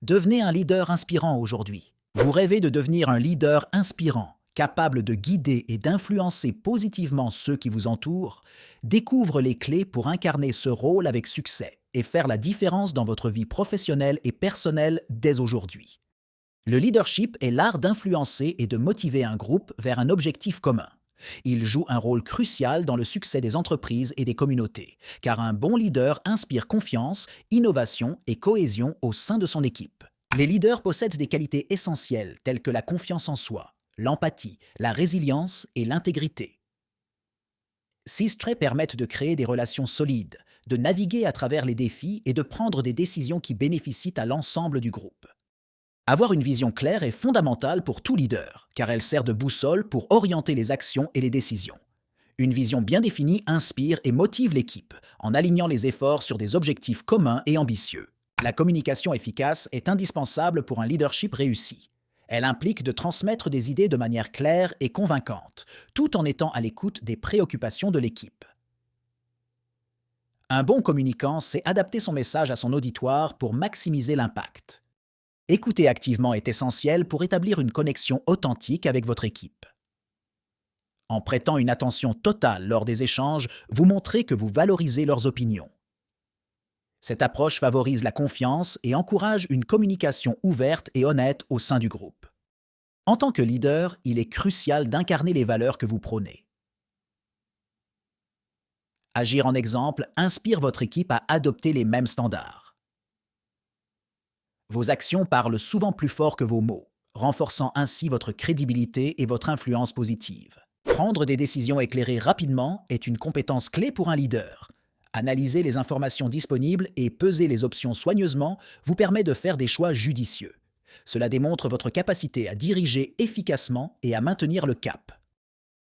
Devenez un leader inspirant aujourd'hui. Vous rêvez de devenir un leader inspirant, capable de guider et d'influencer positivement ceux qui vous entourent? Découvre les clés pour incarner ce rôle avec succès et faire la différence dans votre vie professionnelle et personnelle dès aujourd'hui. Le leadership est l'art d'influencer et de motiver un groupe vers un objectif commun. Il joue un rôle crucial dans le succès des entreprises et des communautés, car un bon leader inspire confiance, innovation et cohésion au sein de son équipe. Les leaders possèdent des qualités essentielles telles que la confiance en soi, l'empathie, la résilience et l'intégrité. Ces traits permettent de créer des relations solides, de naviguer à travers les défis et de prendre des décisions qui bénéficient à l'ensemble du groupe. Avoir une vision claire est fondamentale pour tout leader, car elle sert de boussole pour orienter les actions et les décisions. Une vision bien définie inspire et motive l'équipe, en alignant les efforts sur des objectifs communs et ambitieux. La communication efficace est indispensable pour un leadership réussi. Elle implique de transmettre des idées de manière claire et convaincante, tout en étant à l'écoute des préoccupations de l'équipe. Un bon communicant sait adapter son message à son auditoire pour maximiser l'impact. Écouter activement est essentiel pour établir une connexion authentique avec votre équipe. En prêtant une attention totale lors des échanges, vous montrez que vous valorisez leurs opinions. Cette approche favorise la confiance et encourage une communication ouverte et honnête au sein du groupe. En tant que leader, il est crucial d'incarner les valeurs que vous prônez. Agir en exemple inspire votre équipe à adopter les mêmes standards. Vos actions parlent souvent plus fort que vos mots, renforçant ainsi votre crédibilité et votre influence positive. Prendre des décisions éclairées rapidement est une compétence clé pour un leader. Analyser les informations disponibles et peser les options soigneusement vous permet de faire des choix judicieux. Cela démontre votre capacité à diriger efficacement et à maintenir le cap.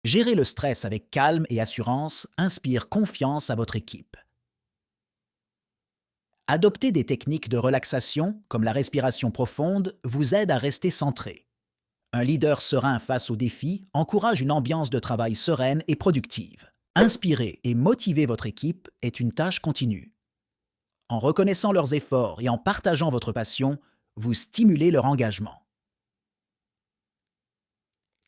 Gérer le stress avec calme et assurance inspire confiance à votre équipe. Adopter des techniques de relaxation, comme la respiration profonde, vous aide à rester centré. Un leader serein face aux défis encourage une ambiance de travail sereine et productive. Inspirer et motiver votre équipe est une tâche continue. En reconnaissant leurs efforts et en partageant votre passion, vous stimulez leur engagement.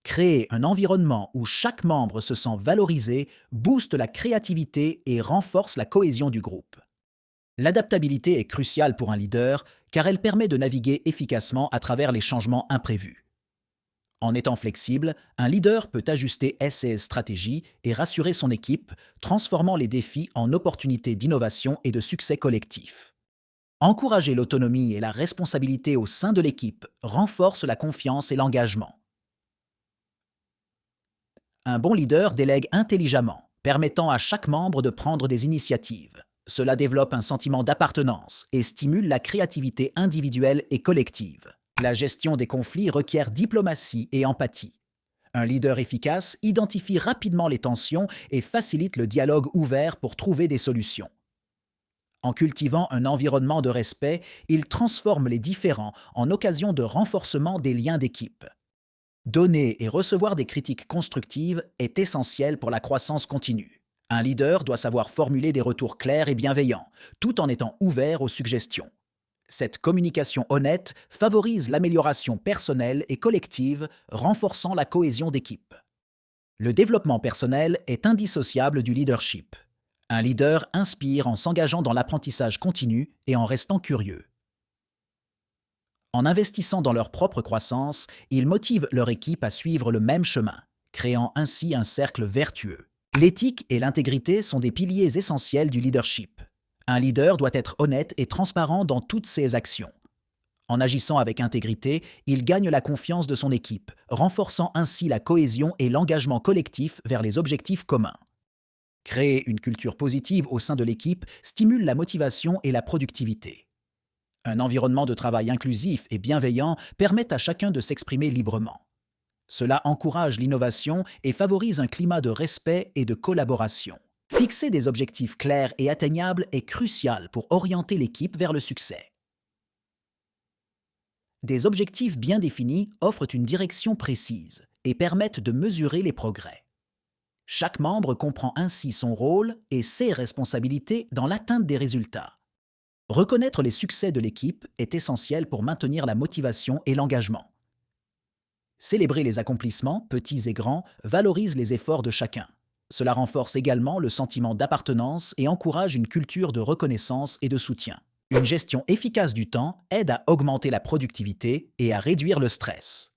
Créer un environnement où chaque membre se sent valorisé booste la créativité et renforce la cohésion du groupe. L'adaptabilité est cruciale pour un leader car elle permet de naviguer efficacement à travers les changements imprévus. En étant flexible, un leader peut ajuster ses stratégies et rassurer son équipe, transformant les défis en opportunités d'innovation et de succès collectif. Encourager l'autonomie et la responsabilité au sein de l'équipe renforce la confiance et l'engagement. Un bon leader délègue intelligemment, permettant à chaque membre de prendre des initiatives. Cela développe un sentiment d'appartenance et stimule la créativité individuelle et collective. La gestion des conflits requiert diplomatie et empathie. Un leader efficace identifie rapidement les tensions et facilite le dialogue ouvert pour trouver des solutions. En cultivant un environnement de respect, il transforme les différends en occasion de renforcement des liens d'équipe. Donner et recevoir des critiques constructives est essentiel pour la croissance continue. Un leader doit savoir formuler des retours clairs et bienveillants, tout en étant ouvert aux suggestions. Cette communication honnête favorise l'amélioration personnelle et collective, renforçant la cohésion d'équipe. Le développement personnel est indissociable du leadership. Un leader inspire en s'engageant dans l'apprentissage continu et en restant curieux. En investissant dans leur propre croissance, ils motivent leur équipe à suivre le même chemin, créant ainsi un cercle vertueux. L'éthique et l'intégrité sont des piliers essentiels du leadership. Un leader doit être honnête et transparent dans toutes ses actions. En agissant avec intégrité, il gagne la confiance de son équipe, renforçant ainsi la cohésion et l'engagement collectif vers les objectifs communs. Créer une culture positive au sein de l'équipe stimule la motivation et la productivité. Un environnement de travail inclusif et bienveillant permet à chacun de s'exprimer librement. Cela encourage l'innovation et favorise un climat de respect et de collaboration. Fixer des objectifs clairs et atteignables est crucial pour orienter l'équipe vers le succès. Des objectifs bien définis offrent une direction précise et permettent de mesurer les progrès. Chaque membre comprend ainsi son rôle et ses responsabilités dans l'atteinte des résultats. Reconnaître les succès de l'équipe est essentiel pour maintenir la motivation et l'engagement. Célébrer les accomplissements, petits et grands, valorise les efforts de chacun. Cela renforce également le sentiment d'appartenance et encourage une culture de reconnaissance et de soutien. Une gestion efficace du temps aide à augmenter la productivité et à réduire le stress.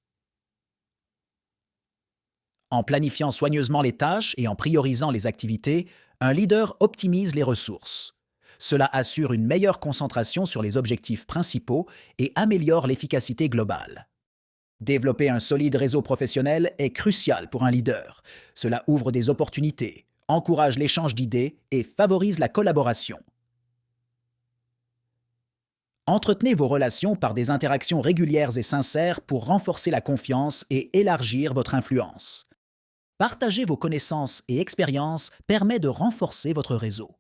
En planifiant soigneusement les tâches et en priorisant les activités, un leader optimise les ressources. Cela assure une meilleure concentration sur les objectifs principaux et améliore l'efficacité globale. Développer un solide réseau professionnel est crucial pour un leader. Cela ouvre des opportunités, encourage l'échange d'idées et favorise la collaboration. Entretenez vos relations par des interactions régulières et sincères pour renforcer la confiance et élargir votre influence. Partager vos connaissances et expériences permet de renforcer votre réseau.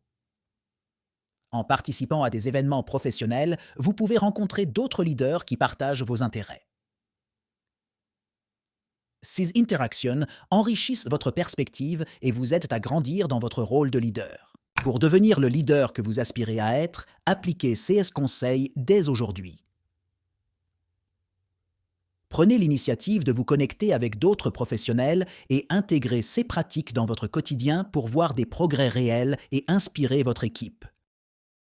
En participant à des événements professionnels, vous pouvez rencontrer d'autres leaders qui partagent vos intérêts. Ces interactions enrichissent votre perspective et vous aident à grandir dans votre rôle de leader. Pour devenir le leader que vous aspirez à être, appliquez CS Conseil dès aujourd'hui. Prenez l'initiative de vous connecter avec d'autres professionnels et intégrez ces pratiques dans votre quotidien pour voir des progrès réels et inspirer votre équipe.